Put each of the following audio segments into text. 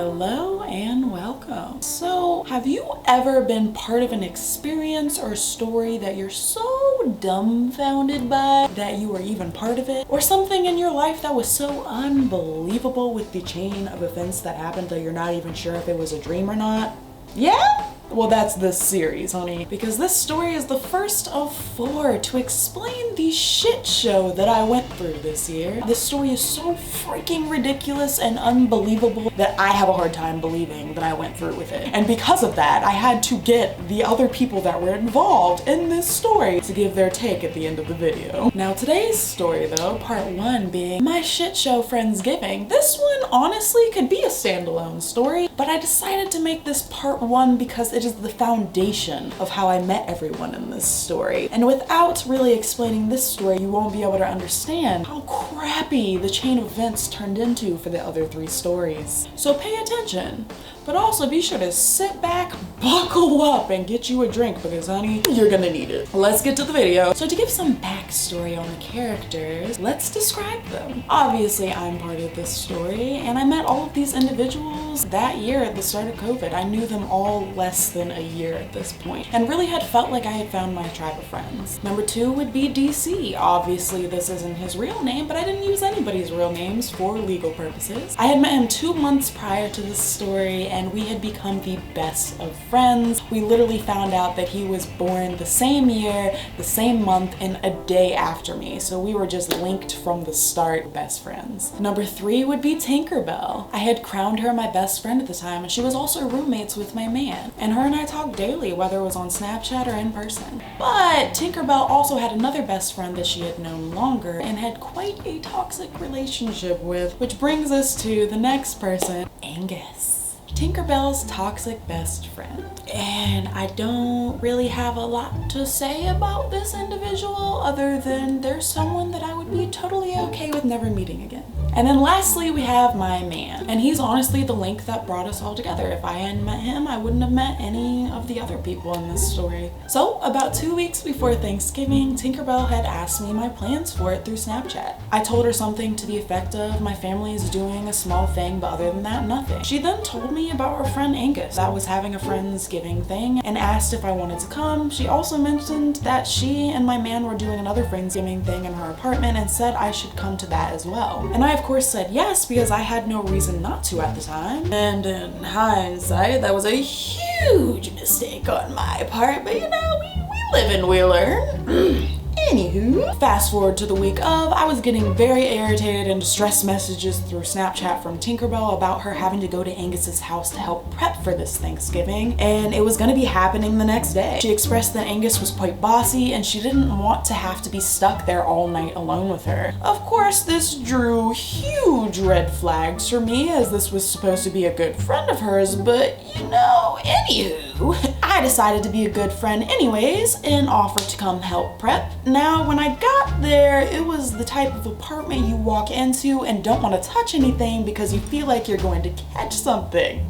Hello and welcome. So, have you ever been part of an experience or story that you're so dumbfounded by that you were even part of it? Or something in your life that was so unbelievable with the chain of events that happened that you're not even sure if it was a dream or not? Yeah? Well, that's this series, honey, because this story is the first of 4 to explain the shit show that I went through this year. This story is so freaking ridiculous and unbelievable that I have a hard time believing that I went through with it. And because of that, I had to get the other people that were involved in this story to give their take at the end of the video. Now, today's story, though, part 1 being my shit show Friendsgiving, this one honestly could be a standalone story, but I decided to make this part 1 because it is the foundation of how I met everyone in this story. And without really explaining this story, you won't be able to understand how crappy the chain of events turned into for the other 3 stories. So pay attention, but also be sure to sit back, buckle up, and get you a drink because, honey, you're gonna need it. Let's get to the video. So to give some backstory on the characters, let's describe them. Obviously, I'm part of this story, and I met all of these individuals that year at the start of COVID. I knew them all less than a year at this point, and really had felt like I had found my tribe of friends. Number 2 would be DC. Obviously, this isn't his real name, but I didn't use anybody's real names for legal purposes. I had met him 2 months prior to this story, and we had become the best of friends. We literally found out that he was born the same year, the same month, and a day after me, so we were just linked from the start, best friends. Number 3 would be Tinkerbell. I had crowned her my best friend at the time, and she was also roommates with my man, and her and I talked daily, whether it was on Snapchat or in person. But Tinkerbell also had another best friend that she had known longer and had quite a toxic relationship with, which brings us to the next person, Angus. Tinkerbell's toxic best friend. And I don't really have a lot to say about this individual other than there's someone that I would be totally okay with never meeting again. And then lastly, we have my man. And he's honestly the link that brought us all together. If I hadn't met him, I wouldn't have met any of the other people in this story. So about 2 weeks before Thanksgiving, Tinkerbell had asked me my plans for it through Snapchat. I told her something to the effect of, my family is doing a small thing, but other than that, nothing. She then told me about her friend Angus that was having a Friendsgiving thing and asked if I wanted to come. She also mentioned that she and my man were doing another Friendsgiving thing in her apartment and said I should come to that as well. And I of course said yes because I had no reason not to at the time. And in hindsight, that was a huge mistake on my part, but you know, we live and we learn. Anywho, fast forward to the week of, I was getting very irritated and distressed messages through Snapchat from Tinkerbell about her having to go to Angus's house to help prep for this Thanksgiving, and it was gonna be happening the next day. She expressed that Angus was quite bossy and she didn't want to have to be stuck there all night alone with her. Of course, this drew huge red flags for me as this was supposed to be a good friend of hers, but you know, anywho, I decided to be a good friend anyways and offered to come help prep. Now, when I got there, it was the type of apartment you walk into and don't want to touch anything because you feel like you're going to catch something.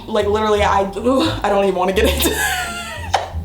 Like literally, I don't even want to get into it.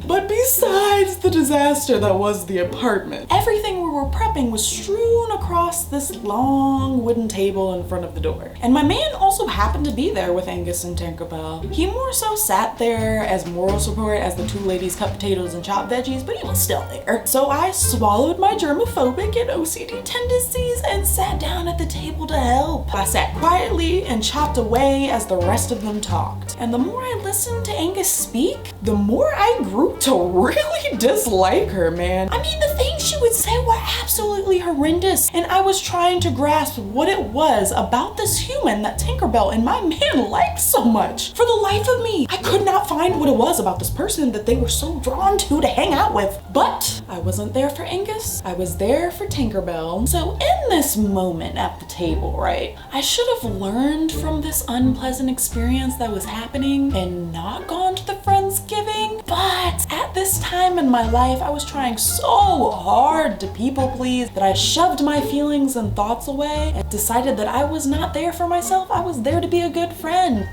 But besides the disaster that was the apartment, everything we were prepping was strewn across this long wooden table in front of the door. And my man also happened to be there with Angus and Tinkerbell. He more so sat there as moral support as the 2 ladies cut potatoes and chopped veggies, but he was still there. So I swallowed my germophobic and OCD tendencies and sat down at the table to help. I sat quietly and chopped away as the rest of them talked. And the more I listened to Angus speak, the more I grew to really dislike her, man. I mean, the things she would say were absolutely horrendous, and I was trying to grasp what it was about this human that Tinkerbell and my man liked so much. For the life of me, I could not find what it was about this person that they were so drawn to hang out with. But I wasn't there for Angus, I was there for Tinkerbell. So in this moment at the table, right, I should have learned from this unpleasant experience that was happening and not gone to the Friendsgiving. But at this time in my life, I was trying so hard to people please that I shoved my feelings and thoughts away and decided that I was not there for myself. I was there to be a good friend.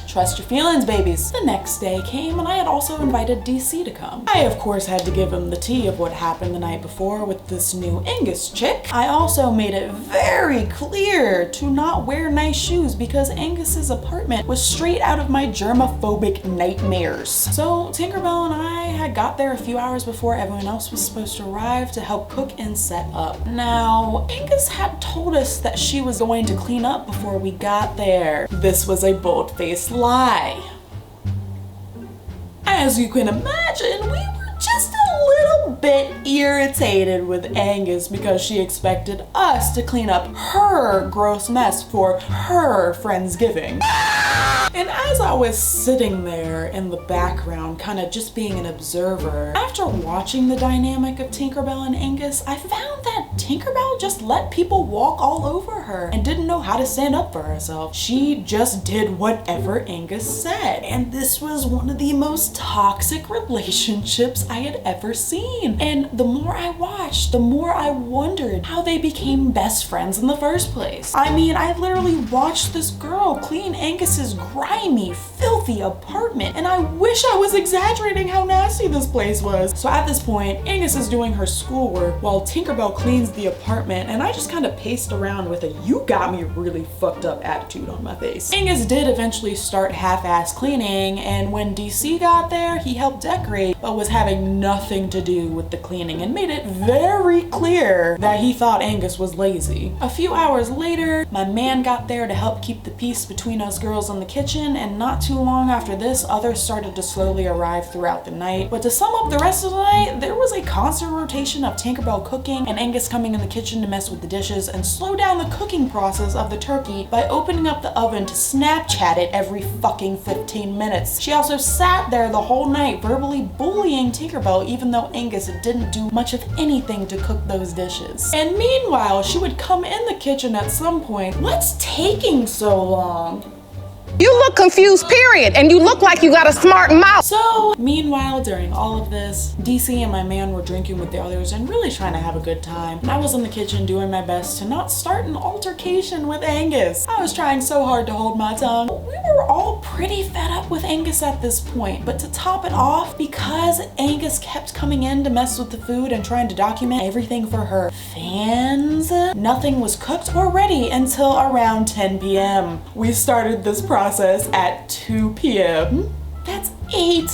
Trust your feelings, babies. The next day came and I had also invited DC to come. I of course had to give him the tea of what happened the night before with this new Angus chick. I also made it very clear to not wear nice shoes because Angus's apartment was straight out of my germophobic nightmares. So Tinkerbell and I had got there a few hours before everyone else was supposed to arrive to help cook and set up. Now, Angus had told us that she was going to clean up before we got there. This was a bold-faced lie. As you can imagine, we were just a little bit irritated with Angus because she expected us to clean up her gross mess for her Friendsgiving. And as I was sitting there in the background, kind of just being an observer, after watching the dynamic of Tinkerbell and Angus, I found that Tinkerbell just let people walk all over her and didn't know how to stand up for herself. She just did whatever Angus said. And this was one of the most toxic relationships I had ever seen. And the more I watched, the more I wondered how they became best friends in the first place. I mean, I literally watched this girl clean Angus's grimy, filthy apartment, and I wish I was exaggerating how nasty this place was. So at this point, Angus is doing her schoolwork while Tinkerbell cleans the apartment, and I just kind of paced around with a "you got me really fucked up" attitude on my face. Angus did eventually start half-ass cleaning, and when DC got there, he helped decorate, but was having nothing to do with the cleaning and made it very clear that he thought Angus was lazy. A few hours later, my man got there to help keep the peace between us girls in the kitchen, and not too long after this, others started to slowly arrive throughout the night. But to sum up the rest of the night, there was a constant rotation of Tinkerbell cooking and Angus coming in the kitchen to mess with the dishes and slow down the cooking process of the turkey by opening up the oven to Snapchat it every fucking 15 minutes. She also sat there the whole night verbally bullying Tinkerbell even though Angus didn't do much of anything to cook those dishes. And meanwhile, she would come in the kitchen at some point. What's taking so long? You look confused, period, and you look like you got a smart mouth. So, meanwhile, during all of this, DC and my man were drinking with the others and really trying to have a good time. And I was in the kitchen doing my best to not start an altercation with Angus. I was trying so hard to hold my tongue. We were all pretty fed up with Angus at this point, but to top it off, because Angus kept coming in to mess with the food and trying to document everything for her fans, nothing was cooked or ready until around 10 p.m. We started this process at 2 p.m. That's 8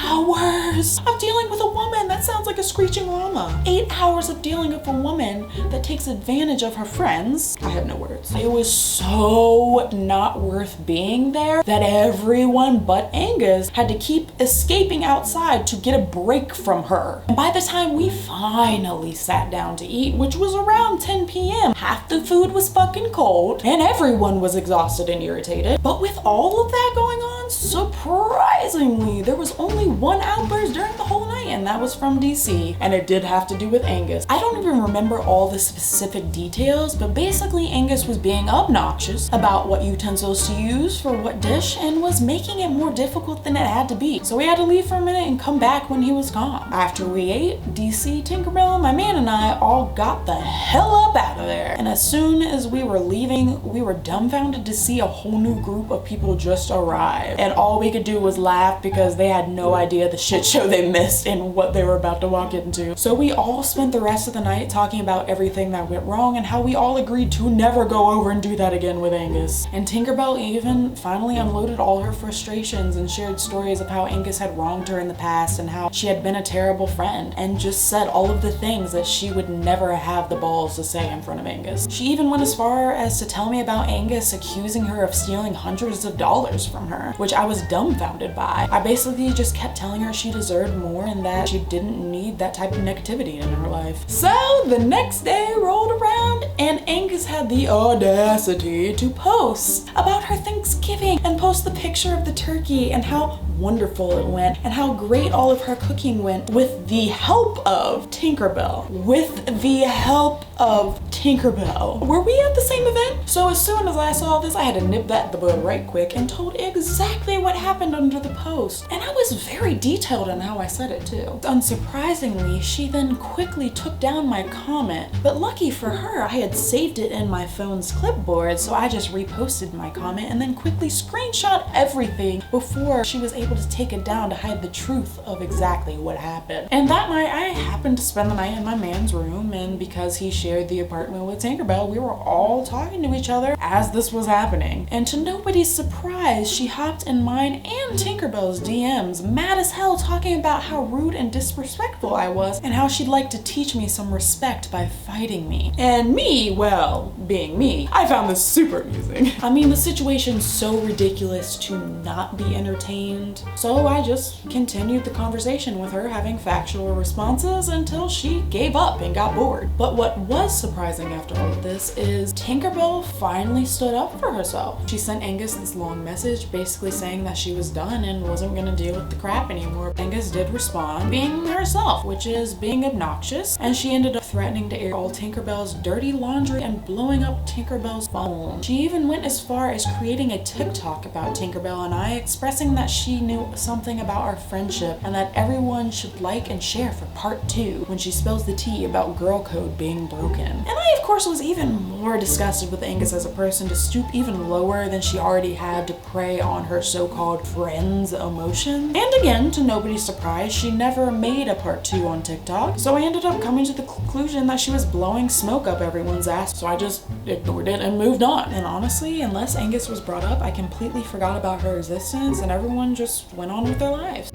hours of dealing with a woman. That sounds like a screeching llama. 8 hours of dealing with a woman that takes advantage of her friends. I have no words. It was so not worth being there that everyone but Angus had to keep escaping outside to get a break from her. And by the time we finally sat down to eat, which was around 10 p.m., half the food was fucking cold and everyone was exhausted and irritated. But with all of that going on, surprisingly, there was only one outburst during the whole night, and that was from DC, and it did have to do with Angus. I don't even remember all the specific details, but basically Angus was being obnoxious about what utensils to use for what dish and was making it more difficult than it had to be. So we had to leave for a minute and come back when he was gone. After we ate, DC, Tinkerbell, my man and I all got the hell up out of there. And as soon as we were leaving, we were dumbfounded to see a whole new group of people just arrive. And all we could do was laugh because they had no idea the shit show they missed and what they were about to walk into. So we all spent the rest of the night talking about everything that went wrong and how we all agreed to never go over and do that again with Angus. And Tinkerbell even finally unloaded all her frustrations and shared stories of how Angus had wronged her in the past and how she had been a terrible friend, and just said all of the things that she would never have the balls to say in front of Angus. She even went as far as to tell me about Angus accusing her of stealing hundreds of dollars from her, which I was dumbfounded by. I basically just kept telling her she deserved more and that she didn't need that type of negativity in her life. So the next day rolled around and Angus had the audacity to post about her Thanksgiving and post the picture of the turkey and how wonderful it went and how great all of her cooking went with the help of Tinkerbell. With the help of Tinkerbell. Were we at the same event? So as soon as I saw this, I had to nip that in the bud right quick and told exactly what happened under the post. And I was very detailed in how I said it too. Unsurprisingly, she then quickly took down my comment, but lucky for her, I had saved it in my phone's clipboard, so I just reposted my comment and then quickly screenshot everything before she was able to take it down to hide the truth of exactly what happened. And that night, I happened to spend the night in my man's room, and because he shared the apartment with Tinkerbell, we were all talking to each other as this was happening. And to nobody's surprise, she hopped in mine and Tinkerbell's DMs, mad as hell, talking about how rude and disrespectful I was and how she'd like to teach me some respect by fighting me. And me, well, being me, I found this super amusing. I mean, the situation's so ridiculous to not be entertained, so I just continued the conversation with her, having factual responses until she gave up and got bored. But what was surprising after all of this is Tinkerbell finally stood up for herself. She sent Angus this long message basically saying that she was done and wasn't gonna deal with the crap anymore. Angus did respond, being herself, which is being obnoxious, and she ended up threatening to air all Tinkerbell's dirty laundry and blowing up Tinkerbell's phone. She even went as far as creating a TikTok about Tinkerbell and I, expressing that she knew something about our friendship and that everyone should like and share for part 2 when she spills the tea about girl code being broken. And I, of course, was even more disgusted with Angus as a person to stoop even lower than she already had to prey on her so-called friends' emotions. And again, to nobody's surprise, she never made a part 2 on TikTok, so I ended up coming to the conclusion that she was blowing smoke up everyone's ass, so I just ignored it and moved on. And honestly, unless Angus was brought up, I completely forgot about her existence and everyone just went on with their lives.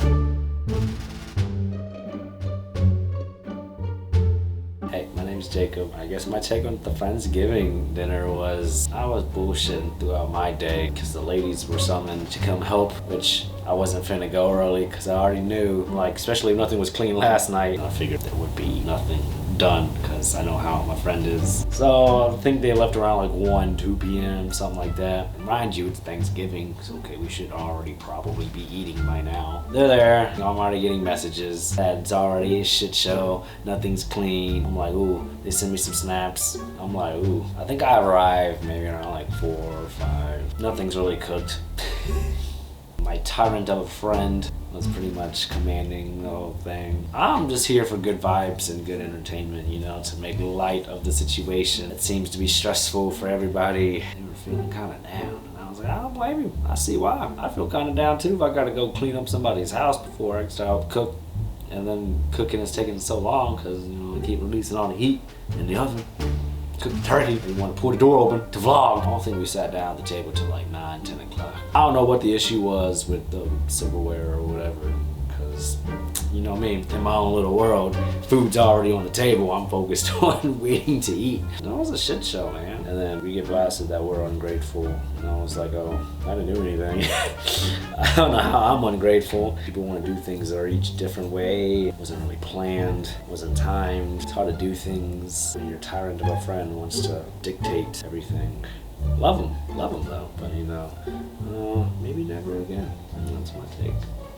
Hey, my name's Jacob. I guess my take on the Friendsgiving dinner was I was bullshitting throughout my day because the ladies were summoned to come help, which I wasn't finna go early because I already knew, like, especially if nothing was clean last night, I figured there would be nothing done because I know how my friend is. So I think they left around like 1, 2 p.m., something like that. And mind you, it's Thanksgiving, so okay, we should already probably be eating by now. They're there, I'm already getting messages that it's already a shit show, nothing's clean. I'm like, ooh, they send me some snaps. I'm like, ooh, I think I arrived maybe around like 4 or 5. Nothing's really cooked. My tyrant of a friend was pretty much commanding the whole thing. I'm just here for good vibes and good entertainment, you know, to make light of the situation. It seems to be stressful for everybody. They were feeling kind of down. And I was like, I don't blame you. I see why. I feel kind of down too if I gotta go clean up somebody's house before I start cook. And then cooking is taking so long because, you know, I keep releasing all the heat in the oven. Cook the turkey. We want to pull the door open to vlog. I don't think we sat down at the table till like 9, 10 o'clock. I don't know what the issue was with the silverware or whatever, because, you know me, in my own little world, food's already on the table. I'm focused on waiting to eat. It was a shit show, man. And then we get blasted that we're ungrateful. And I was like, oh, I didn't do anything. I don't know how I'm ungrateful. People want to do things that are each different way. It wasn't really planned. It wasn't timed. It's hard to do things when your tyrant of a friend wants to dictate everything. Love him though, but you know, maybe never again. And that's my take.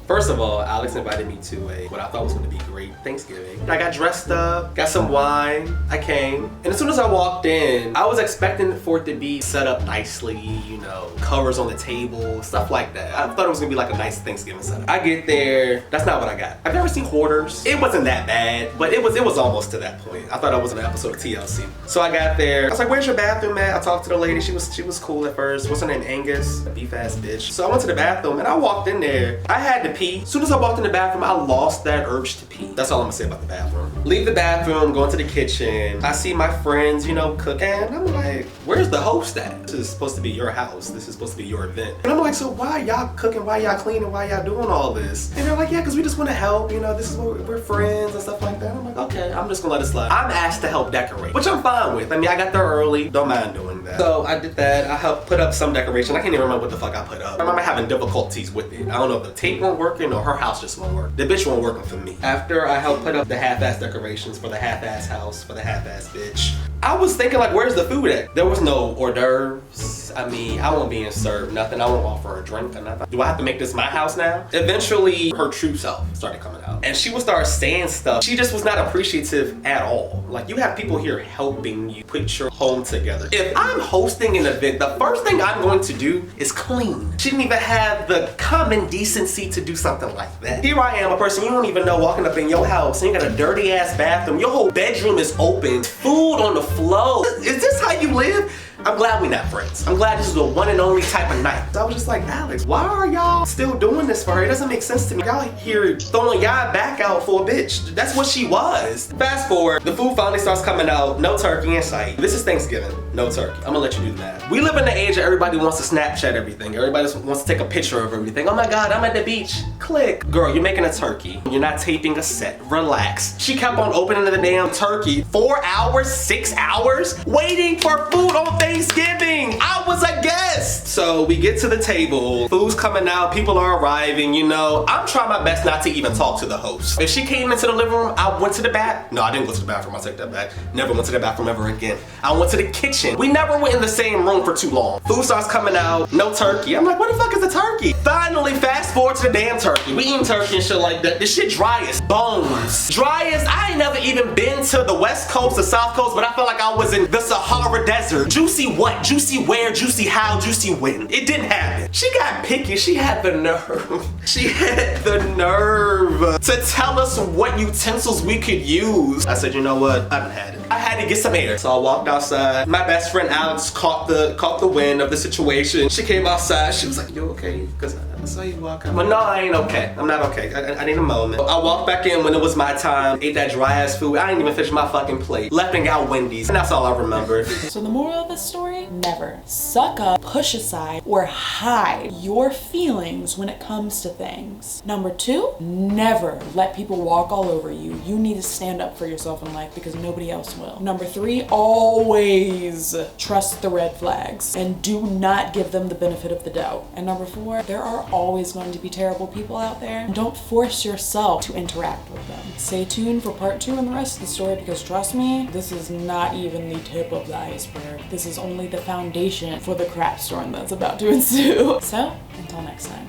First of all, Alex invited me to what I thought was going to be great Thanksgiving. I got dressed up, got some wine, I came, and as soon as I walked in, I was expecting for it to be set up nicely, you know, covers on the table, stuff like that. I thought it was going to be like a nice Thanksgiving setup. I get there, that's not what I got. I've never seen hoarders. It wasn't that bad, but it was almost to that point. I thought I was in an episode of TLC. So I got there, I was like, where's your bathroom at? I talked to the lady, she was cool at first. What's her name? Angus, a beef ass bitch. So I went to the bathroom and I walked in there. I had to pee. As soon as I walked in the bathroom, I lost that urge to pee. That's all I'm gonna say about the bathroom. Leave the bathroom, go into the kitchen. I see my friends, you know, cooking. And I'm like, where's the host at? This is supposed to be your house. This is supposed to be your event. And I'm like, so why y'all cooking? Why y'all cleaning? Why y'all doing all this? And they're like, yeah, because we just want to help. You know, this is what we're friends and stuff like that. I'm like, okay, I'm just gonna let it slide. I'm asked to help decorate, which I'm fine with. I mean, I got there early. Don't mind doing that. So I did that. I helped put up some decoration. I can't even remember what the fuck I put up. I remember having difficulties with it. I don't know if the tape weren't working or her house just won't work. The bitch won't working for me. After I helped put up the half-ass decorations for the half-ass house, for the half-ass bitch, I was thinking like, where's the food at? There was no hors d'oeuvres. place. I mean, I won't being served nothing. I won't offer her a drink or nothing. Do I have to make this my house now? Eventually, her true self started coming out. And she would start saying stuff. She just was not appreciative at all. Like, you have people here helping you put your home together. If I'm hosting an event, the first thing I'm going to do is clean. She didn't even have the common decency to do something like that. Here I am, a person you don't even know, walking up in your house and you got a dirty ass bathroom. Your whole bedroom is open. Food on the floor. Is this how you live? I'm glad we're not friends. I'm glad this is the one and only type of night. So I was just like, Alex, why are y'all still doing this for her? It doesn't make sense to me. Y'all here throwing y'all back out for a bitch. That's what she was. Fast forward, the food finally starts coming out. No turkey in sight. This is Thanksgiving. No turkey. I'm gonna let you do that. We live in the age that everybody wants to Snapchat everything. Everybody wants to take a picture of everything. Oh my God, I'm at the beach. Click. Girl, you're making a turkey. You're not taping a set. Relax. She kept on opening the damn turkey 4 hours, 6 hours, waiting for food on Thanksgiving. I was a guest. So we get to the table, food's coming out, people are arriving, you know. I'm trying my best not to even talk to the host. If she came into the living room, I went to the bath. No, I didn't go to the bathroom, I'll take that back. Never went to the bathroom ever again. I went to the kitchen. We never went in the same room for too long. Food starts coming out, no turkey. I'm like, what the fuck is a turkey? Finally, fast forward to the damn turkey. We eating turkey and shit like that. This shit dry as bones. Dry as, I ain't never even been to the West Coast, the South Coast, but I felt like I was in the Sahara Desert. Juicy what? Juicy where? Juicy how? Juicy when? It didn't happen. She got picky. She had the nerve. She had the nerve to tell us what utensils we could use. I said, you know what? I done had it. I had to get some air. So I walked outside. My best friend Alex caught the wind of the situation. She came outside. She was like, you okay? Because I saw you walk out. But no, I ain't okay. I'm not okay. I need a moment. I walked back in when it was my time. Ate that dry ass food. I didn't even finish my fucking plate. Left and got Wendy's. And that's all I remember. So the moral of this story, never suck up, push aside, or hide your feelings when it comes to things. Number 2, never let people walk all over you. You need to stand up for yourself in life because nobody else will. Number 3, always trust the red flags and do not give them the benefit of the doubt. And number 4, there are always going to be terrible people out there. Don't force yourself to interact with them. Stay tuned for part 2 and the rest of the story because trust me, this is not even the tip of the iceberg. This is only the foundation for the crap storm that's about to ensue. So, until next time.